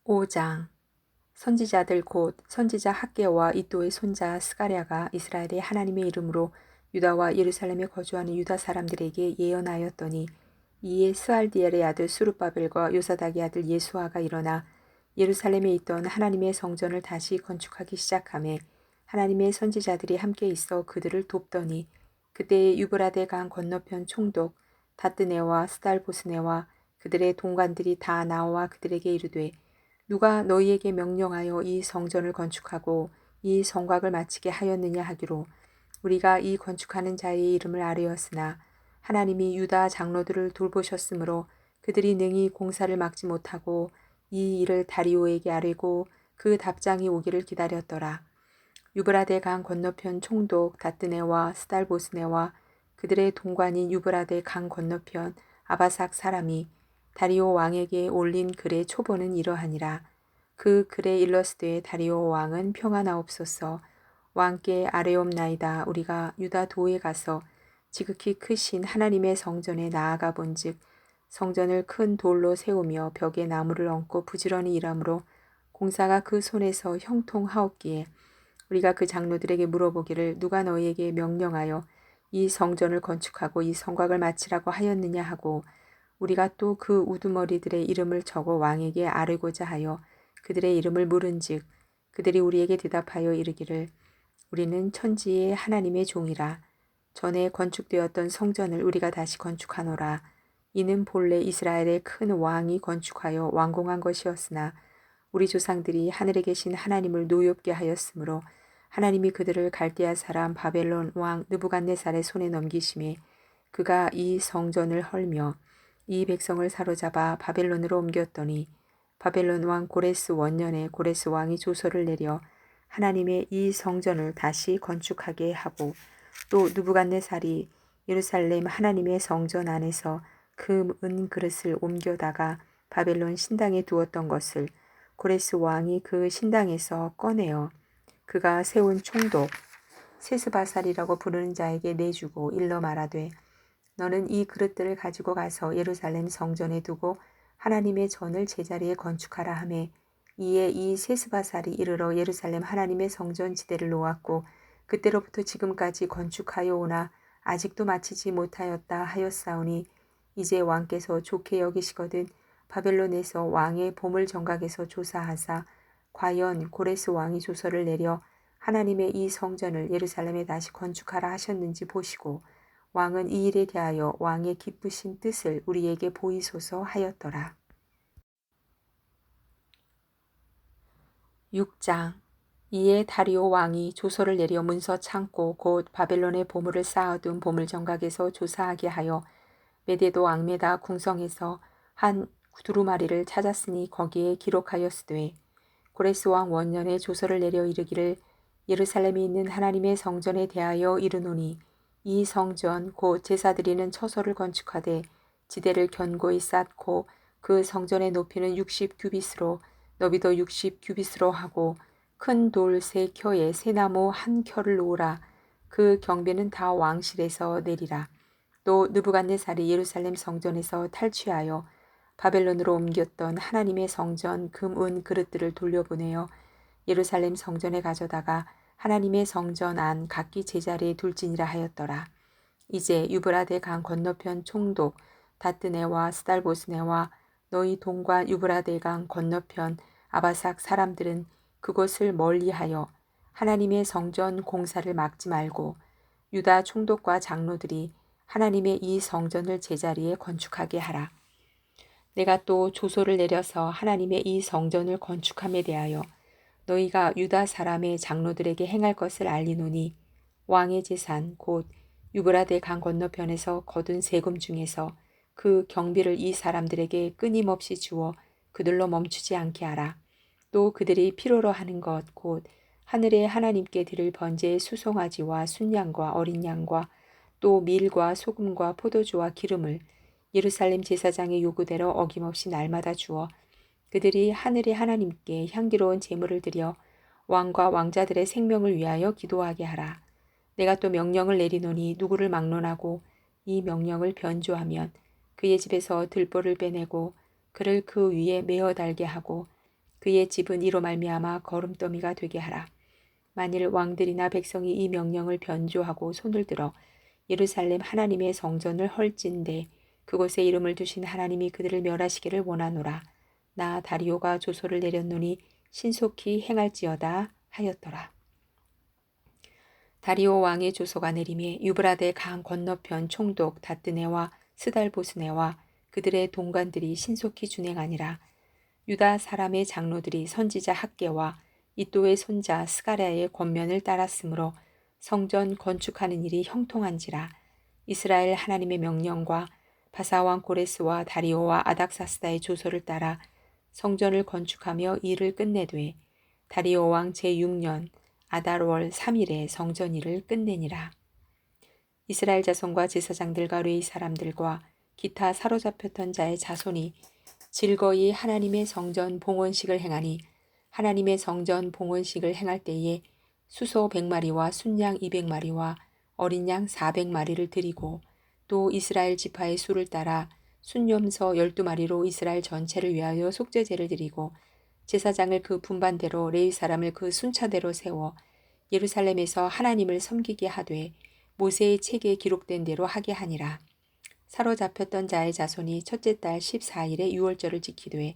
5장 선지자들 곧 선지자 학개와 이도의 손자 스가랴가 이스라엘의 하나님의 이름으로 유다와 예루살렘에 거주하는 유다 사람들에게 예언하였더니 이에 스알디엘의 아들 수룹바벨과 요사닥의 아들 예수아가 일어나 예루살렘에 있던 하나님의 성전을 다시 건축하기 시작하매 하나님의 선지자들이 함께 있어 그들을 돕더니 그때에 유브라데 강 건너편 총독 다뜨네와 스달보스네와 그들의 동관들이 다 나와 그들에게 이르되 누가 너희에게 명령하여 이 성전을 건축하고 이 성곽을 마치게 하였느냐 하기로 우리가 이 건축하는 자의 이름을 아뢰었으나 하나님이 유다 장로들을 돌보셨으므로 그들이 능히 공사를 막지 못하고 이 일을 다리오에게 아뢰고 그 답장이 오기를 기다렸더라. 유브라데 강 건너편 총독 다뜨네와 스달보스네와 그들의 동관인 유브라데 강 건너편 아바삭 사람이 다리오 왕에게 올린 글의 초본은 이러하니라. 그 글에 일러스되 다리오 왕은 평안하옵소서. 왕께 아뢰옵나이다. 우리가 유다 도에 가서 지극히 크신 하나님의 성전에 나아가 본즉 성전을 큰 돌로 세우며 벽에 나무를 얹고 부지런히 일하므로 공사가 그 손에서 형통하옵기에 우리가 그 장로들에게 물어보기를 누가 너희에게 명령하여 이 성전을 건축하고 이 성곽을 마치라고 하였느냐 하고 우리가 또 그 우두머리들의 이름을 적어 왕에게 아뢰고자 하여 그들의 이름을 물은즉 그들이 우리에게 대답하여 이르기를 우리는 천지의 하나님의 종이라. 전에 건축되었던 성전을 우리가 다시 건축하노라. 이는 본래 이스라엘의 큰 왕이 건축하여 완공한 것이었으나 우리 조상들이 하늘에 계신 하나님을 노엽게 하였으므로 하나님이 그들을 갈대아 사람 바벨론 왕 느부갓네살의 손에 넘기심에 그가 이 성전을 헐며 이 백성을 사로잡아 바벨론으로 옮겼더니 바벨론 왕 고레스 원년에 고레스 왕이 조서를 내려 하나님의 이 성전을 다시 건축하게 하고 또 느부갓네살이 예루살렘 하나님의 성전 안에서 금, 은 그릇을 옮겨다가 바벨론 신당에 두었던 것을 고레스 왕이 그 신당에서 꺼내어 그가 세운 총독 세스바살이라고 부르는 자에게 내주고 일러 말하되 너는 이 그릇들을 가지고 가서 예루살렘 성전에 두고 하나님의 전을 제자리에 건축하라 하매 이에 이 세스바살이 이르러 예루살렘 하나님의 성전 지대를 놓았고 그때로부터 지금까지 건축하여 오나 아직도 마치지 못하였다 하였사오니 이제 왕께서 좋게 여기시거든 바벨론에서 왕의 보물 정각에서 조사하사 과연 고레스 왕이 조서를 내려 하나님의 이 성전을 예루살렘에 다시 건축하라 하셨는지 보시고 왕은 이 일에 대하여 왕의 기쁘신 뜻을 우리에게 보이소서 하였더라. 6장 이에 다리오 왕이 조서를 내려 문서 창고 곧 바벨론의 보물을 쌓아둔 보물 정각에서 조사하게 하여 메데도 앙메다 궁성에서 한 두루마리를 찾았으니 거기에 기록하였으되 고레스 왕 원년에 조서를 내려 이르기를 예루살렘에 있는 하나님의 성전에 대하여 이르노니 이 성전 곧 제사드리는 처소를 건축하되 지대를 견고히 쌓고 그 성전의 높이는 60규빗으로 너비도 60규빗으로 하고 큰 돌 3켜에 새나무 1켜를 놓으라. 그 경비는 다 왕실에서 내리라. 또 느부갓네살이 예루살렘 성전에서 탈취하여 바벨론으로 옮겼던 하나님의 성전 금, 은 그릇들을 돌려보내어 예루살렘 성전에 가져다가 하나님의 성전 안 각기 제자리에 둘지니라 하였더라. 이제 유브라데 강 건너편 총독 다뜨네와 스달보스네와 너희 동관 유브라데 강 건너편 아바삭 사람들은 그것을 멀리하여 하나님의 성전 공사를 막지 말고 유다 총독과 장로들이 하나님의 이 성전을 제자리에 건축하게 하라. 내가 또 조소를 내려서 하나님의 이 성전을 건축함에 대하여 너희가 유다 사람의 장로들에게 행할 것을 알리노니 왕의 재산 곧 유브라데 강 건너편에서 거둔 세금 중에서 그 경비를 이 사람들에게 끊임없이 주어 그들로 멈추지 않게 하라. 또 그들이 필요로 하는 것 곧 하늘의 하나님께 드릴 번제의 수송아지와 순양과 어린 양과 또 밀과 소금과 포도주와 기름을 예루살렘 제사장의 요구대로 어김없이 날마다 주어 그들이 하늘의 하나님께 향기로운 제물을 드려 왕과 왕자들의 생명을 위하여 기도하게 하라. 내가 또 명령을 내리노니 누구를 막론하고 이 명령을 변조하면 그의 집에서 들보를 빼내고 그를 그 위에 메어 달게 하고 그의 집은 이로 말미암아 거름더미가 되게 하라. 만일 왕들이나 백성이 이 명령을 변조하고 손을 들어 예루살렘 하나님의 성전을 헐진대 그곳에 이름을 두신 하나님이 그들을 멸하시기를 원하노라. 나 다리오가 조소를 내렸노니 신속히 행할지어다 하였더라. 다리오 왕의 조소가 내림에 유브라데 강 건너편 총독 다뜨네와 스달보스네와 그들의 동관들이 신속히 준행하니라. 유다 사람의 장로들이 선지자 학계와 이또의 손자 스가랴의 권면을 따랐으므로 성전 건축하는 일이 형통한지라. 이스라엘 하나님의 명령과 바사왕 고레스와 다리오와 아닥사스다의 조서를 따라 성전을 건축하며 일을 끝내되 다리오 왕 제6년 아달월 3일에 성전 일을 끝내니라. 이스라엘 자손과 제사장들과 레위 사람들과 기타 사로잡혔던 자의 자손이 즐거이 하나님의 성전 봉헌식을 행하니 하나님의 성전 봉헌식을 행할 때에 수소 100마리와 순양 200마리와 어린 양 400마리를 드리고 또 이스라엘 지파의 수를 따라 순염소 12마리로 이스라엘 전체를 위하여 속죄제를 드리고 제사장을 그 분반대로 레위 사람을 그 순차대로 세워 예루살렘에서 하나님을 섬기게 하되 모세의 책에 기록된 대로 하게 하니라. 사로잡혔던 자의 자손이 첫째 달 14일에 유월절을 지키되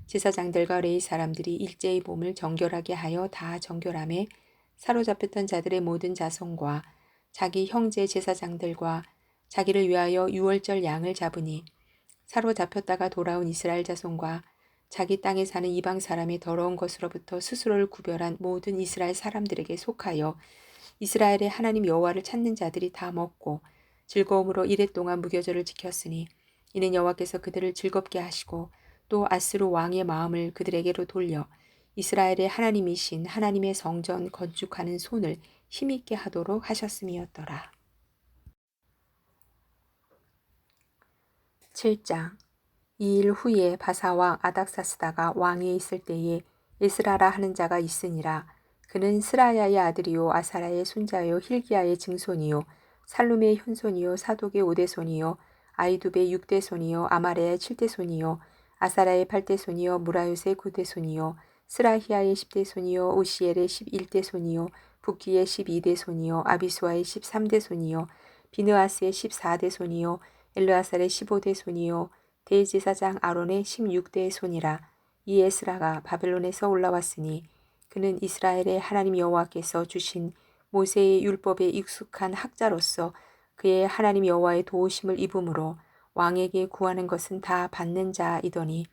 제사장들과 레위 사람들이 일제의 몸을 정결하게 하여 다 정결함에 사로잡혔던 자들의 모든 자손과 자기 형제 제사장들과 자기를 위하여 유월절 양을 잡으니 사로잡혔다가 돌아온 이스라엘 자손과 자기 땅에 사는 이방 사람의 더러운 것으로부터 스스로를 구별한 모든 이스라엘 사람들에게 속하여 이스라엘의 하나님 여호와를 찾는 자들이 다 먹고 즐거움으로 이레 동안 무교절을 지켰으니 이는 여호와께서 그들을 즐겁게 하시고 또 아스루 왕의 마음을 그들에게로 돌려 이스라엘의 하나님이신 하나님의 성전 건축하는 손을 힘있게 하도록 하셨음이었더라. 7장. 이 일 후에 바사왕 아닥사스다가 왕위에 있을 때에 에스라라 하는 자가 있으니라. 그는 스라야의 아들이요 아사라의 손자요 힐기야의 증손이요 살룸의 현손이요 사독의 5대손이요 아이두베의 6대손이요 아마레의 7대손이요 아사라의 8대손이요 무라요스의 9대손이요 스라히야의 10대손이요 오시엘의 11대손이요 부키의 12대손이요 아비수아의 13대손이요 비느아스의 14대손이요 엘르아살의 15대손이요 대제사장 아론의 16대손이라. 이 에스라가 바벨론에서 올라왔으니 그는 이스라엘의 하나님 여호와께서 주신 모세의 율법에 익숙한 학자로서 그의 하나님 여호와의 도우심을 입음으로 왕에게 구하는 것은 다 받는 자이더니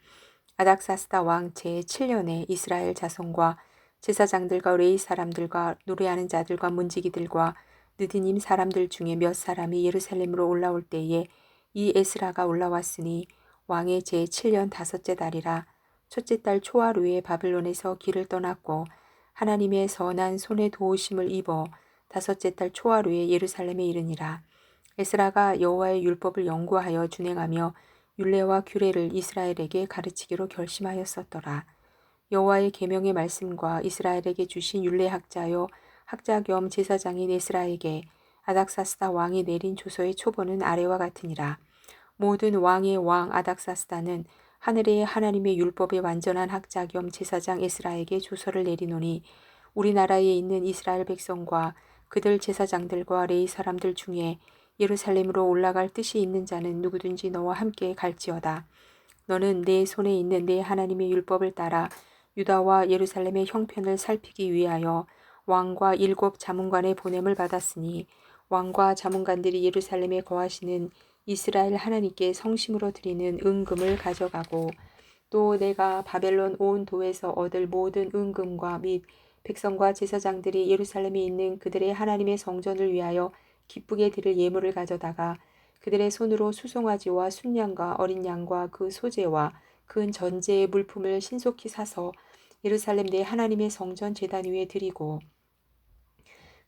아닥사스다 왕 제7년에 이스라엘 자손과 제사장들과 레위 사람들과 노래하는 자들과 문지기들과 느디님 사람들 중에 몇 사람이 예루살렘으로 올라올 때에 이 에스라가 올라왔으니 왕의 제7년 다섯째 달이라. 첫째 달 초하루에 바벨론에서 길을 떠났고 하나님의 선한 손의 도우심을 입어 다섯째 달 초하루에 예루살렘에 이르니라. 에스라가 여호와의 율법을 연구하여 준행하며 율례와 규례를 이스라엘에게 가르치기로 결심하였었더라. 여호와의 계명의 말씀과 이스라엘에게 주신 율례학자요 학자 겸 제사장인 에스라에게 아닥사스다 왕이 내린 조서의 초본은 아래와 같으니라. 모든 왕의 왕 아닥사스다는 하늘의 하나님의 율법의 완전한 학자 겸 제사장 에스라에게 조서를 내리노니 우리나라에 있는 이스라엘 백성과 그들 제사장들과 레위 사람들 중에 예루살렘으로 올라갈 뜻이 있는 자는 누구든지 너와 함께 갈지어다. 너는 내 손에 있는 내 하나님의 율법을 따라 유다와 예루살렘의 형편을 살피기 위하여 왕과 7 자문관의 보냄을 받았으니 왕과 자문관들이 예루살렘에 거하시는 이스라엘 하나님께 성심으로 드리는 은금을 가져가고 또 내가 바벨론 온 도에서 얻을 모든 은금과 및 백성과 제사장들이 예루살렘에 있는 그들의 하나님의 성전을 위하여 기쁘게 드릴 예물을 가져다가 그들의 손으로 수송아지와 순양과 어린 양과 그 소재와 그 전제의 물품을 신속히 사서 예루살렘 내 하나님의 성전 제단 위에 드리고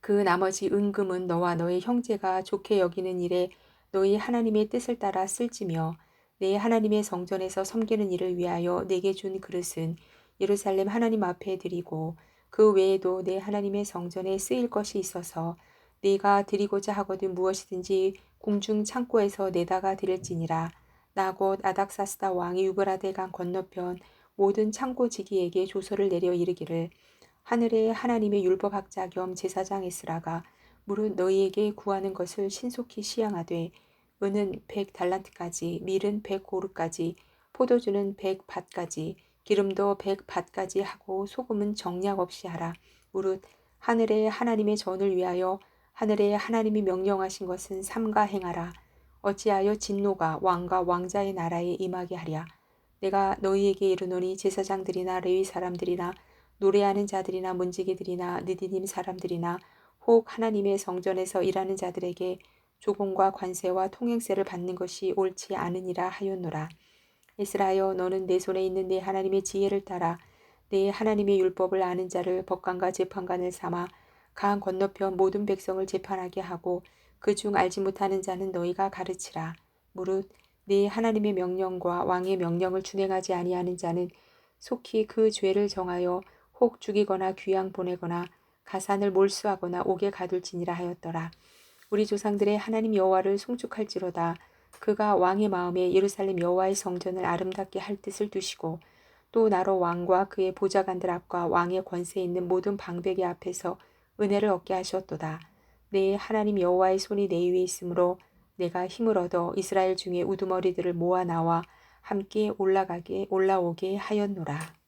그 나머지 은금은 너와 너의 형제가 좋게 여기는 일에 너희 하나님의 뜻을 따라 쓸지며 내 하나님의 성전에서 섬기는 일을 위하여 내게 준 그릇은 예루살렘 하나님 앞에 드리고 그 외에도 내 하나님의 성전에 쓰일 것이 있어서 네가 드리고자 하거든 무엇이든지 궁중 창고에서 내다가 드릴지니라. 나 곧 아닥사스다 왕이 유브라데 강 건너편 모든 창고지기에게 조서를 내려 이르기를 하늘의 하나님의 율법학자 겸 제사장 에스라가 무릇 너희에게 구하는 것을 신속히 시향하되 은은 100달란트까지 밀은 100고르까지 포도주는 100밭까지 기름도 100밭까지 하고 소금은 정량 없이 하라. 무릇 하늘의 하나님의 전을 위하여 하늘의 하나님이 명령하신 것은 삼가 행하라. 어찌하여 진노가 왕과 왕자의 나라에 임하게 하랴. 내가 너희에게 이르노니 제사장들이나 레위 사람들이나 노래하는 자들이나 문지기들이나 느디님 사람들이나 혹 하나님의 성전에서 일하는 자들에게 조공과 관세와 통행세를 받는 것이 옳지 않으니라 하였노라. 이스라여 너는 내 손에 있는 내 하나님의 지혜를 따라 내 하나님의 율법을 아는 자를 법관과 재판관을 삼아 강 건너편 모든 백성을 재판하게 하고 그중 알지 못하는 자는 너희가 가르치라. 무릇 네 하나님의 명령과 왕의 명령을 준행하지 아니하는 자는 속히 그 죄를 정하여 혹 죽이거나 귀양 보내거나 가산을 몰수하거나 옥에 가둘지니라 하였더라. 우리 조상들의 하나님 여호와를 송축할지로다. 그가 왕의 마음에 예루살렘 여호와의 성전을 아름답게 할 뜻을 두시고 또 나로 왕과 그의 보좌관들 앞과 왕의 권세에 있는 모든 방백의 앞에서 은혜를 얻게 하셨도다. 내 하나님 여호와의 손이 내 위에 있으므로 내가 힘을 얻어 이스라엘 중에 우두머리들을 모아 나와 함께 올라오게 하였노라.